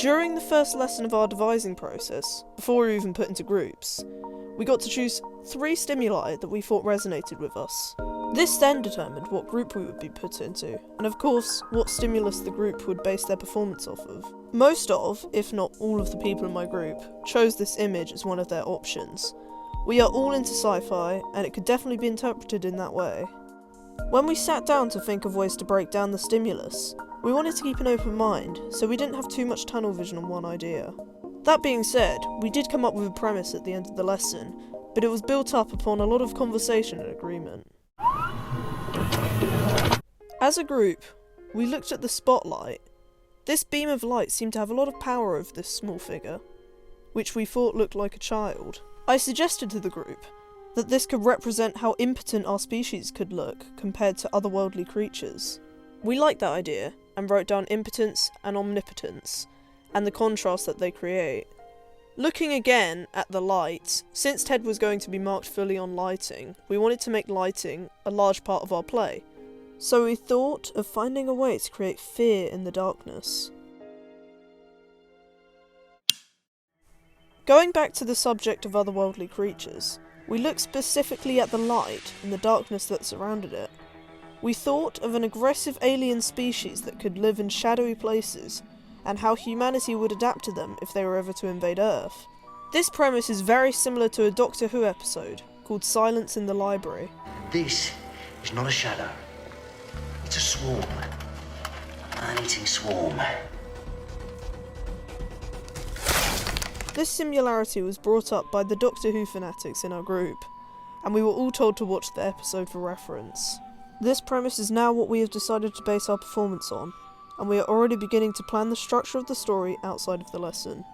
During the first lesson of our devising process, before we were even put into groups, we got to choose 3 stimuli that we thought resonated with us. This then determined what group we would be put into, and of course, what stimulus the group would base their performance off of. Most of, if not all of the people in my group, chose this image as one of their options. We are all into sci-fi, and it could definitely be interpreted in that way. When we sat down to think of ways to break down the stimulus, we wanted to keep an open mind, so we didn't have too much tunnel vision on one idea. That being said, we did come up with a premise at the end of the lesson, but it was built up upon a lot of conversation and agreement. As a group, we looked at the spotlight. This beam of light seemed to have a lot of power over this small figure, which we thought looked like a child. I suggested to the group that this could represent how impotent our species could look compared to otherworldly creatures. We liked that idea, and wrote down impotence and omnipotence, and the contrast that they create. Looking again at the light, since Ted was going to be marked fully on lighting, we wanted to make lighting a large part of our play. So we thought of finding a way to create fear in the darkness. Going back to the subject of otherworldly creatures, we looked specifically at the light and the darkness that surrounded it. We thought of an aggressive alien species that could live in shadowy places, and how humanity would adapt to them if they were ever to invade Earth. This premise is very similar to a Doctor Who episode called Silence in the Library. This is not a shadow. It's a swarm. An eating swarm. This similarity was brought up by the Doctor Who fanatics in our group, and we were all told to watch the episode for reference. This premise is now what we have decided to base our performance on, and we are already beginning to plan the structure of the story outside of the lesson.